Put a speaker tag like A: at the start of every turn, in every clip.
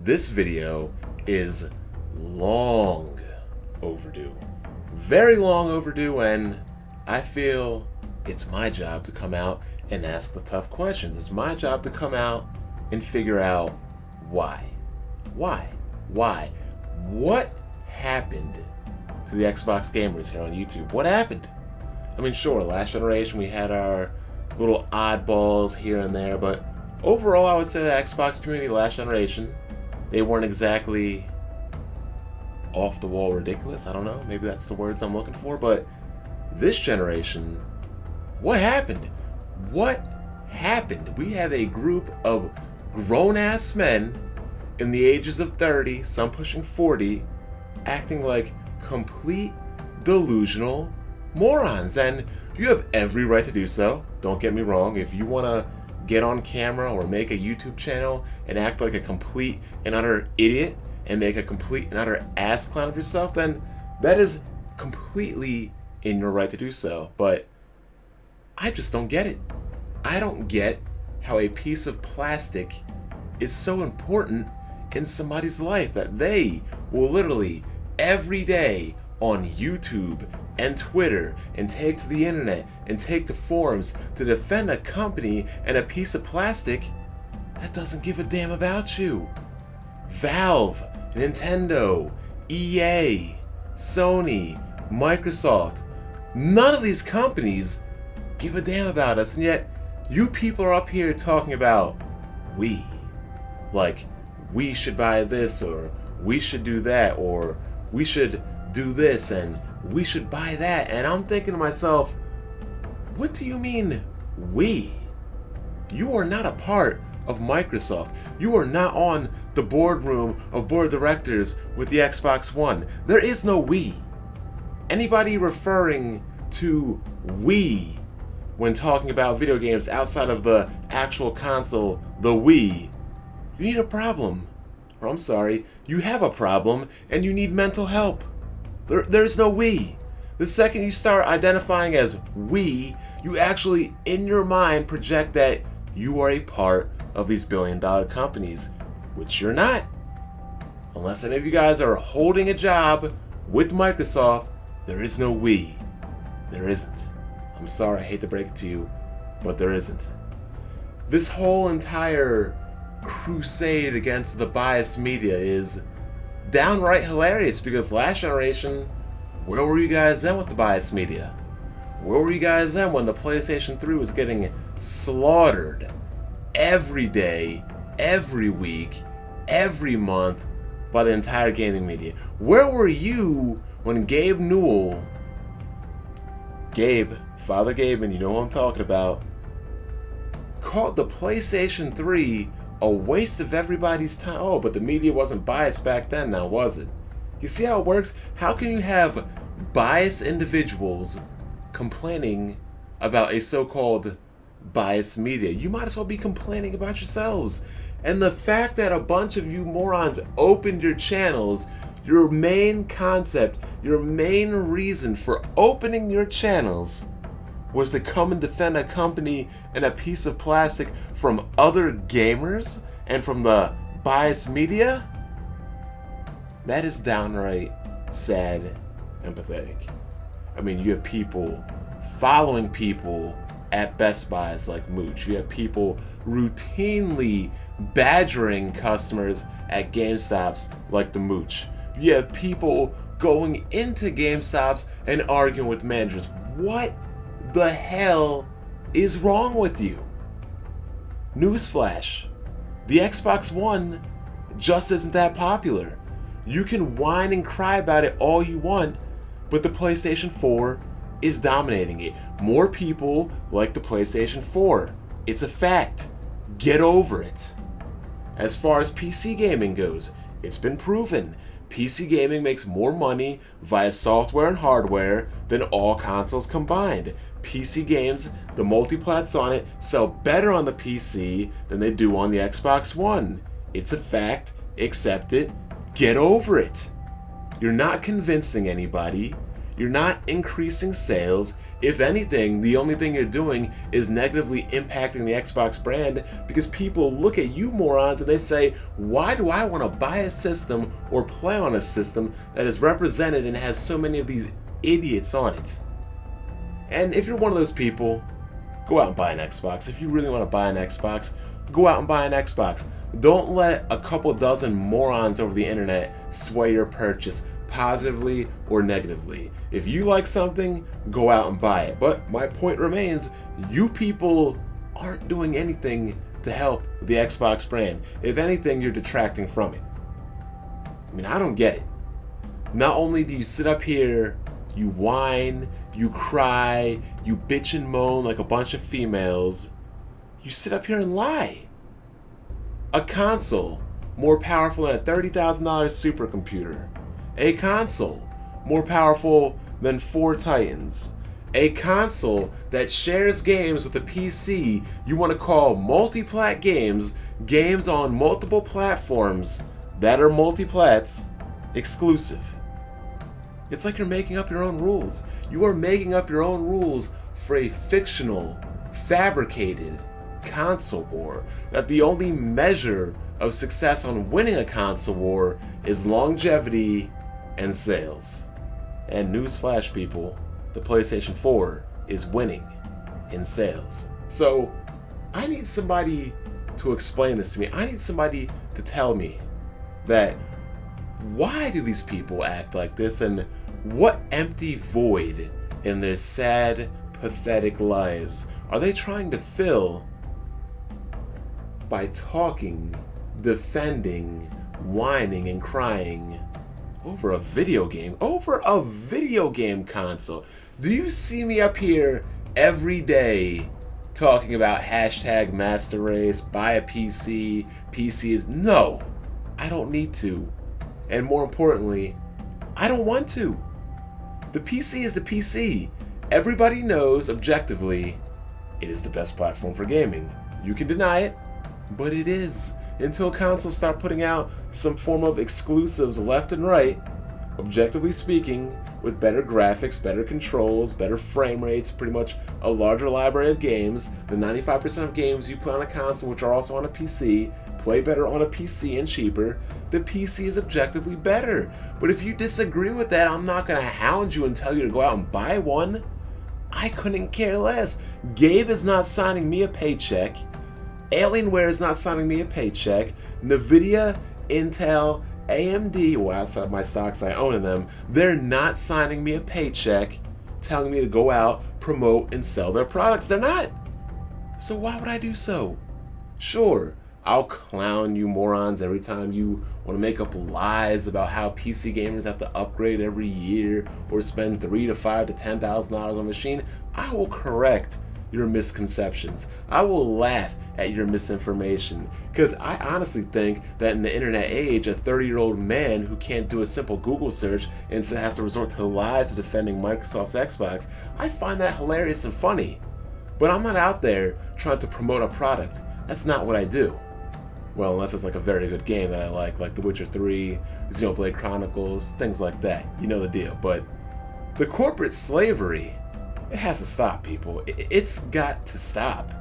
A: This video is long overdue. Very long overdue, and I feel it's my job to come out and ask the tough questions. It's my job to come out and figure out why. Why? What happened to the Xbox gamers here on YouTube? What happened? I mean, sure, last generation we had our little oddballs here and there, but overall I would say the Xbox community last generation, they weren't exactly off the wall ridiculous. I don't know, maybe that's the words I'm looking for, but this generation, what happened? What happened? We have a group of grown-ass men in the ages of 30, some pushing 40, acting like complete delusional morons, and you have every right to do so. Don't get me wrong. If you want to get on camera or make a YouTube channel and act like a complete and utter idiot and make a complete and utter ass clown of yourself, then that is completely in your right to do so. But I just don't get it. I don't get how a piece of plastic is so important in somebody's life that they will literally every day on YouTube and Twitter and take to the internet and take to forums to defend a company and a piece of plastic that doesn't give a damn about you. Valve, Nintendo, EA, Sony, Microsoft, none of these companies give a damn about us, and yet you people are up here talking about we. Like, we should buy this, or we should do that, or we should do this, and we should buy that. And I'm thinking to myself, what do you mean, we? You are not a part of Microsoft. You are not on the boardroom of board of directors with the Xbox One. There is no we. Anybody referring to we when talking about video games outside of the actual console, the Wii, you need a problem. Or I'm sorry, you have a problem and you need mental help. There's no we. The second you start identifying as we, you actually, in your mind, project that you are a part of these billion-dollar companies, which you're not. Unless any of you guys are holding a job with Microsoft, there is no we. There isn't. I'm sorry, I hate to break it to you, but there isn't. This whole entire crusade against the biased media is downright hilarious, because last generation, where were you guys then with the biased media? Where were you guys then when the PlayStation 3 was getting slaughtered every day, every week, every month by the entire gaming media? Where were you when Gabe Newell, Father Gabe, and you know who I'm talking about, called the PlayStation 3 a waste of everybody's time? Oh, but the media wasn't biased back then, now was it? You see how it works? How can you have biased individuals complaining about a so-called biased media? You might as well be complaining about yourselves. And the fact that a bunch of you morons opened your channels, your main concept, your main reason for opening your channels was to come and defend a company and a piece of plastic from other gamers and from the biased media? That is downright sad and pathetic. I mean, you have people following people at Best Buys like Mooch. You have people routinely badgering customers at GameStops like the Mooch. You have people going into GameStops and arguing with managers. What the hell is wrong with you? Newsflash, the Xbox One just isn't that popular. You can whine and cry about it all you want, but the PlayStation 4 is dominating it. More people like the PlayStation 4. It's a fact. Get over it. As far as PC gaming goes, it's been proven. PC gaming makes more money via software and hardware than all consoles combined. PC games, the multiplats on it, sell better on the PC than they do on the Xbox One. It's a fact. Accept it. Get over it. You're not convincing anybody. You're not increasing sales. If anything, the only thing you're doing is negatively impacting the Xbox brand, because people look at you morons and they say, why do I want to buy a system or play on a system that is represented and has so many of these idiots on it? And if you're one of those people, go out and buy an Xbox. If you really want to buy an Xbox, go out and buy an Xbox. Don't let a couple dozen morons over the internet sway your purchase, positively or negatively. If you like something, go out and buy it. But my point remains, you people aren't doing anything to help the Xbox brand. If anything, you're detracting from it. I mean, I don't get it. Not only do you sit up here, you whine, you cry, you bitch and moan like a bunch of females, you sit up here and lie. A console more powerful than a $30,000 supercomputer. A console more powerful than 4 Titans. A console that shares games with a PC you want to call multi-plat games, games on multiple platforms that are multi-plats exclusive. It's like you're making up your own rules. You are making up your own rules for a fictional, fabricated console war, that the only measure of success on winning a console war is longevity and sales. And newsflash, people, the PlayStation 4 is winning in sales. So I need somebody to explain this to me. I need somebody to tell me that, why do these people act like this, and what empty void in their sad, pathetic lives are they trying to fill by talking, defending, whining, and crying over a video game console? Do you see me up here every day talking about hashtag master race, buy a PC, PC is... No, I don't need to. And more importantly, I don't want to. The PC is the PC. Everybody knows objectively it is the best platform for gaming. You can deny it, but it is. Until consoles start putting out some form of exclusives left and right, objectively speaking, with better graphics, better controls, better frame rates, pretty much a larger library of games, the 95% of games you play on a console, which are also on a PC, play better on a PC and cheaper. The PC is objectively better. But if you disagree with that, I'm not going to hound you and tell you to go out and buy one. I couldn't care less. Gabe is not signing me a paycheck. Alienware is not signing me a paycheck. Nvidia, Intel, AMD, well, outside of my stocks I own in them, they're not signing me a paycheck telling me to go out, promote, and sell their products. They're not. So why would I do so? Sure, I'll clown you morons every time you want to make up lies about how PC gamers have to upgrade every year or spend $3,000 to $5,000 to $10,000 on a machine. I will correct your misconceptions. I will laugh at your misinformation, because I honestly think that in the internet age, a 30-year-old man who can't do a simple Google search and has to resort to lies of defending Microsoft's Xbox, I find that hilarious and funny. But I'm not out there trying to promote a product. That's not what I do. Well, unless it's like a very good game that I like The Witcher 3, Xenoblade Chronicles, things like that. You know the deal. But the corporate slavery, it has to stop, people. It's got to stop.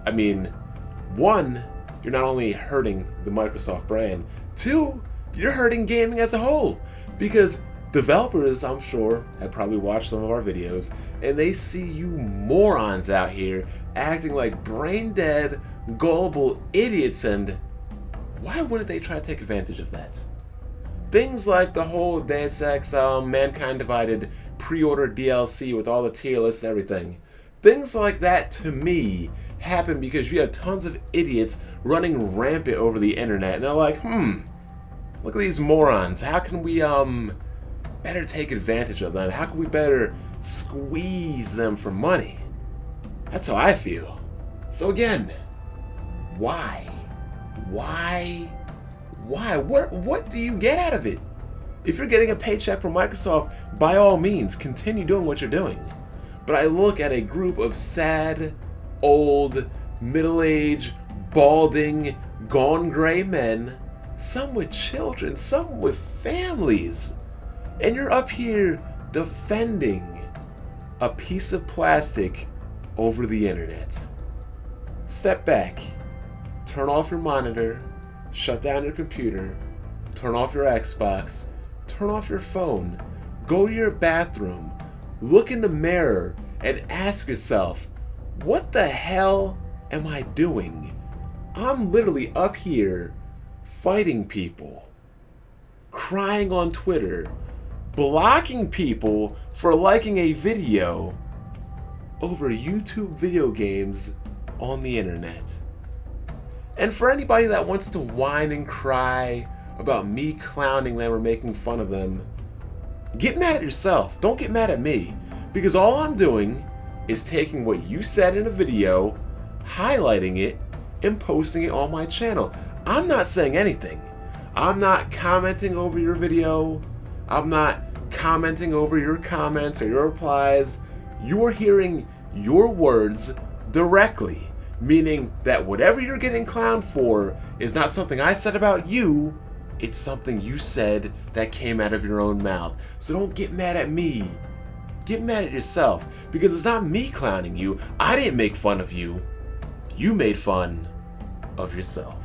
A: I mean, one, you're not only hurting the Microsoft brand, two, you're hurting gaming as a whole. Because developers, I'm sure, have probably watched some of our videos, and they see you morons out here acting like brain-dead, gullible idiots, and why wouldn't they try to take advantage of that? Things like the whole Deus Ex Mankind Divided pre-order DLC with all the tier lists and everything. Things like that, to me, happen because you have tons of idiots running rampant over the internet, and they're like, look at these morons. How can we better take advantage of them? How can we better squeeze them for money? That's how I feel. So again, why? What do you get out of it? If you're getting a paycheck from Microsoft, by all means, continue doing what you're doing. But I look at a group of sad, old, middle-aged, balding, gone gray men, some with children, some with families, and you're up here defending a piece of plastic over the internet. Step back, turn off your monitor, shut down your computer, turn off your Xbox, turn off your phone, go to your bathroom, look in the mirror, and ask yourself, what the hell am I doing? I'm literally up here fighting people, crying on Twitter, blocking people for liking a video over YouTube video games on the internet. And for anybody that wants to whine and cry about me clowning them or making fun of them, get mad at yourself. Don't get mad at me. Because all I'm doing is taking what you said in a video, highlighting it, and posting it on my channel. I'm not saying anything. I'm not commenting over your video. I'm not commenting over your comments or your replies. You're hearing your words directly, meaning that whatever you're getting clowned for is not something I said about you. It's something you said that came out of your own mouth. So don't get mad at me. Get mad at yourself, because it's not me clowning you. I didn't make fun of you. You made fun of yourself.